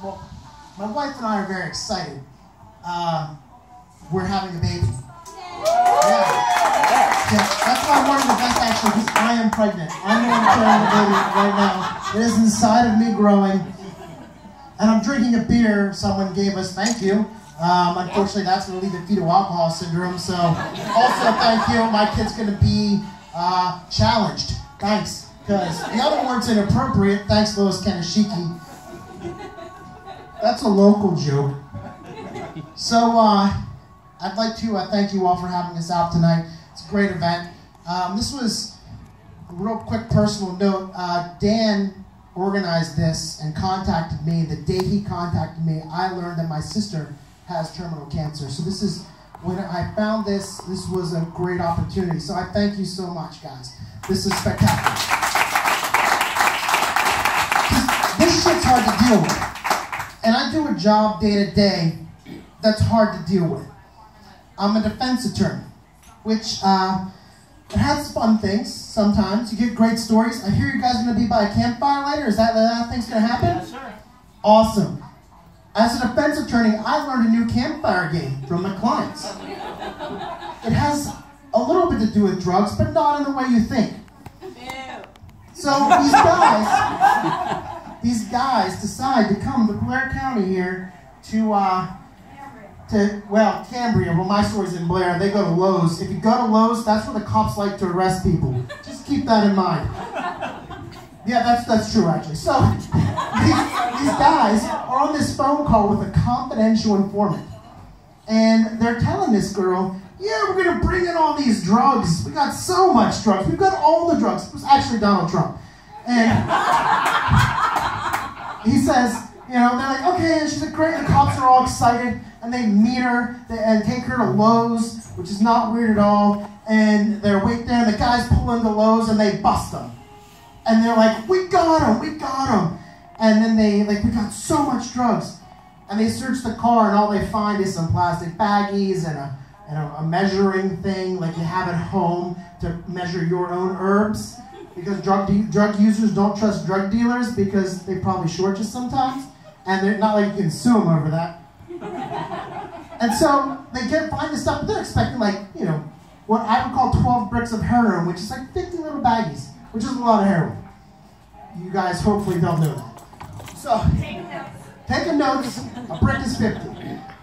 Well, my wife and I are very excited. We're having a baby. Yeah. That's why I wanted the best actually, because I am pregnant. I'm the one carrying the baby right now. It is inside of me growing. And I'm drinking a beer someone gave us, thank you. Unfortunately, that's going to lead to fetal alcohol syndrome. So, also thank you. My kid's going to be challenged. Thanks. Because the other word's inappropriate. Thanks, Lois Kaneshiki. That's a local joke. So, I'd like to thank you all for having us out tonight. It's a great event. This was a real quick personal note. Dan organized this and contacted me. The day he contacted me, I learned that my sister has terminal cancer. So this is, when I found this was a great opportunity. So I thank you so much, guys. This is spectacular. This shit's hard to deal with. And I do a job day to day that's hard to deal with. I'm a defense attorney, which it has fun things sometimes. You get great stories. I hear you guys are going to be by a campfire later. Is that thing's going to happen? Yes, sir. Awesome. As a defense attorney, I learned a new campfire game from my clients. It has a little bit to do with drugs, but not in the way you think. So these guys decide to come to Blair County here to Cambria. Well, my story's in Blair. They go to Lowe's. If you go to Lowe's, that's where the cops like to arrest people. Just keep that in mind. Yeah, that's true, actually. So, these guys are on this phone call with a confidential informant. And they're telling this girl, yeah, we're going to bring in all these drugs. We got so much drugs. We've got all the drugs. It was actually Donald Trump. And he says, you know, they're like, okay, and she's like, great. The cops are all excited. And they meet her and take her to Lowe's, which is not weird at all. And they're waiting there, and the guys pull into Lowe's, and they bust them. And they're like, we got him, we got him. And then they, like, we got so much drugs. And they search the car, and all they find is some plastic baggies and a measuring thing like you have at home to measure your own herbs. Because drug users don't trust drug dealers because they probably short you sometimes. And they're not like you can sue them over that. And so they find this stuff, but they're expecting, like, you know, what I would call 12 bricks of heroin, which is like 50 little baggies, which is a lot of heroin. You guys hopefully don't know that. So, take a note, a brick is 50.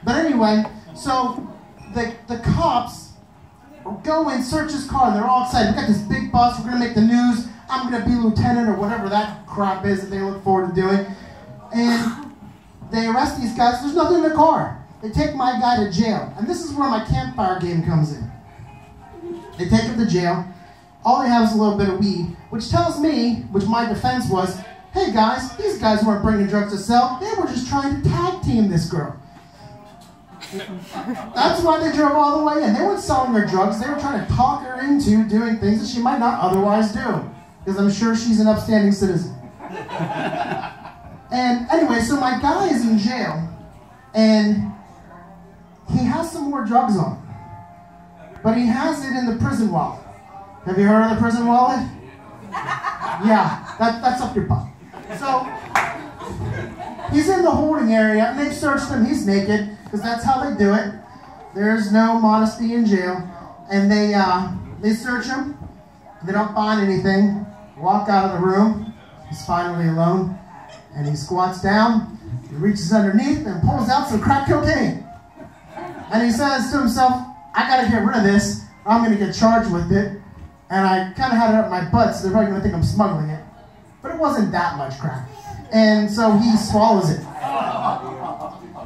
But anyway, so the cops go in, search his car, and they're all excited. We got this big bus, we're going to make the news, I'm going to be lieutenant or whatever that crap is that they look forward to doing. And they arrest these guys, there's nothing in the car. They take my guy to jail. And this is where my campfire game comes in. They take him to jail. All they have is a little bit of weed, which tells me, which my defense was, hey guys, these guys weren't bringing drugs to sell. They were just trying to tag team this girl. That's why they drove all the way in. They weren't selling her drugs. They were trying to talk her into doing things that she might not otherwise do. Because I'm sure she's an upstanding citizen. And anyway, so my guy is in jail. And he has some more drugs on him. But he has it in the prison wallet. Have you heard of the prison wallet? Yeah, that's up your butt. So, he's in the holding area, and they've searched him. He's naked, because that's how they do it. There's no modesty in jail. And they search him. They don't find anything. Walk out of the room. He's finally alone. And he squats down. He reaches underneath and pulls out some crack cocaine. And he says to himself, I gotta get rid of this. I'm gonna get charged with it. And I kind of had it up my butt, so they're probably gonna think I'm smuggling it. But it wasn't that much crack. And so he swallows it.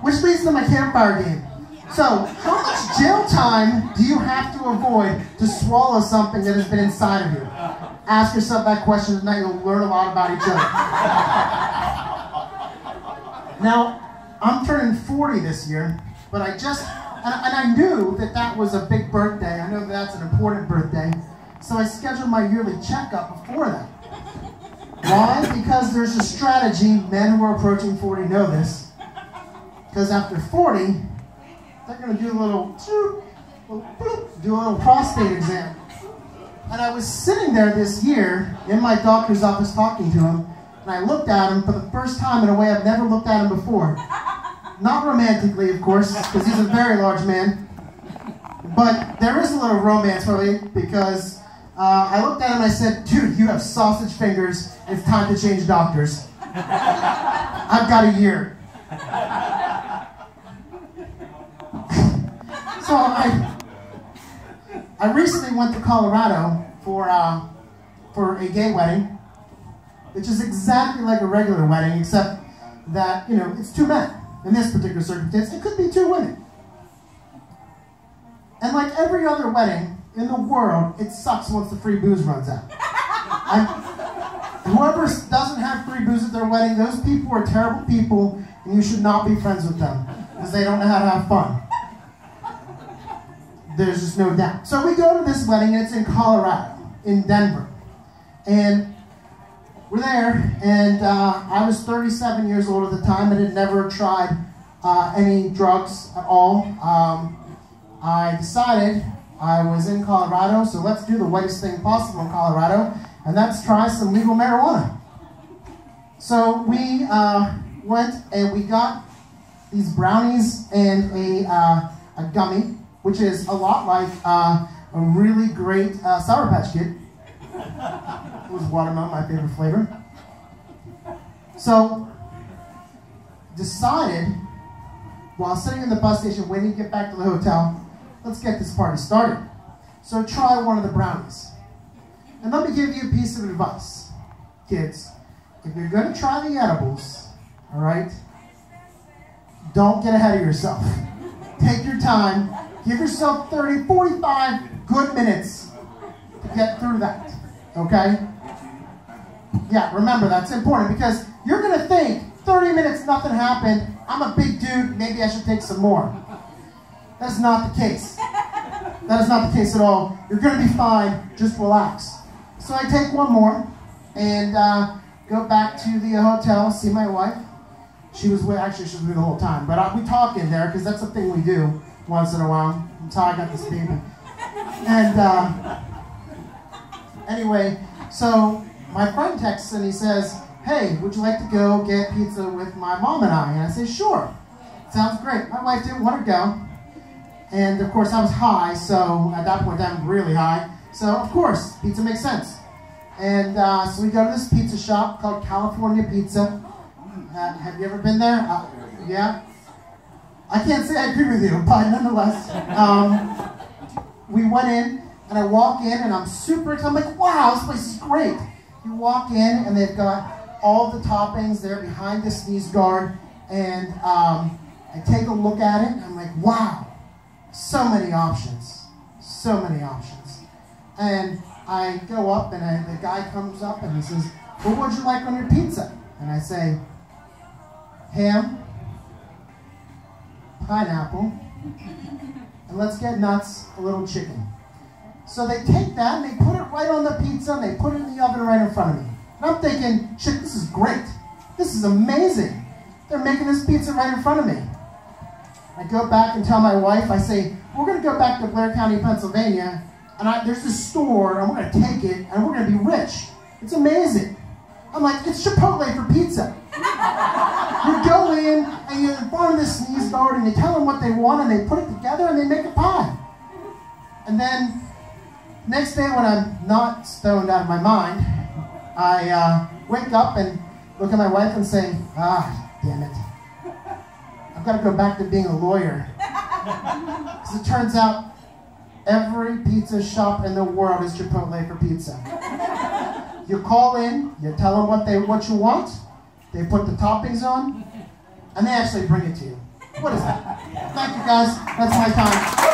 Which leads to my campfire game. So, how much jail time do you have to avoid to swallow something that has been inside of you? Ask yourself that question tonight, you'll learn a lot about each other. Now, I'm turning 40 this year, but and I knew that was a big birthday. I know that's an important birthday. So I scheduled my yearly checkup before that. Why? Because there's a strategy, men who are approaching 40 know this. Because after 40, they're going to do a little prostate exam. And I was sitting there this year in my doctor's office talking to him, and I looked at him for the first time in a way I've never looked at him before. Not romantically, of course, because he's a very large man. But there is a little romance for me, because I looked at him and I said, dude, you have sausage fingers. It's time to change doctors. I've got a year. So I recently went to Colorado for a gay wedding, which is exactly like a regular wedding, except that, you know, it's two men. In this particular circumstance, it could be two women. And like every other wedding in the world, it sucks once the free booze runs out. Whoever doesn't have free booze at their wedding, those people are terrible people, and you should not be friends with them, because they don't know how to have fun. There's just no doubt. So we go to this wedding, and it's in Colorado, in Denver. And we're there, and I was 37 years old at the time and had never tried any drugs at all. I decided I was in Colorado, so let's do the whitest thing possible in Colorado, and that's try some legal marijuana. So we went and we got these brownies and a gummy, which is a lot like a really great Sour Patch Kid. It was watermelon, my favorite flavor. So, decided, while sitting in the bus station waiting to get back to the hotel, let's get this party started. So try one of the brownies. And let me give you a piece of advice. Kids, if you're going to try the edibles, all right, don't get ahead of yourself. Take your time. Give yourself 30, 45 good minutes to get through that, okay? Yeah, remember, that's important, because you're going to think, 30 minutes, nothing happened, I'm a big dude, maybe I should take some more. That's not the case. That is not the case at all. You're going to be fine, just relax. So I take one more, and go back to the hotel, see my wife. She was with, actually she was with me the whole time, but we talk in there, because that's the thing we do once in a while, until I got this baby. And anyway, so my friend texts and he says, hey, would you like to go get pizza with my mom and I? And I say, sure, sounds great. My wife didn't want to go. And of course I was high, so at that point I'm really high. So of course, pizza makes sense. And so we go to this pizza shop called California Pizza. Have you ever been there? Yeah? I can't say I agree with you, but nonetheless, we went in, and I walk in, and I'm super excited. I'm like, wow, this place is great. You walk in, and they've got all the toppings there behind the sneeze guard, and I take a look at it, and I'm like, wow, so many options, so many options. And I go up, and the guy comes up, and he says, well, what would you like on your pizza? And I say, ham, pineapple, and let's get nuts, a little chicken. So they take that and they put it right on the pizza and they put it in the oven right in front of me. And I'm thinking, shit, this is great. This is amazing. They're making this pizza right in front of me. I go back and tell my wife, I say, we're going to go back to Blair County, Pennsylvania, and there's this store, and we're going to take it, and we're going to be rich. It's amazing. I'm like, it's Chipotle for pizza. You go in, and you're in front of this sneeze guard, and you tell them what they want, and they put it together, and they make a pie. And then, next day when I'm not stoned out of my mind, I wake up and look at my wife and say, damn it. I've got to go back to being a lawyer. Because it turns out every pizza shop in the world is Chipotle for pizza. You call in, you tell them what you want, they put the toppings on, and they actually bring it to you. What is that? Thank you guys. That's my time.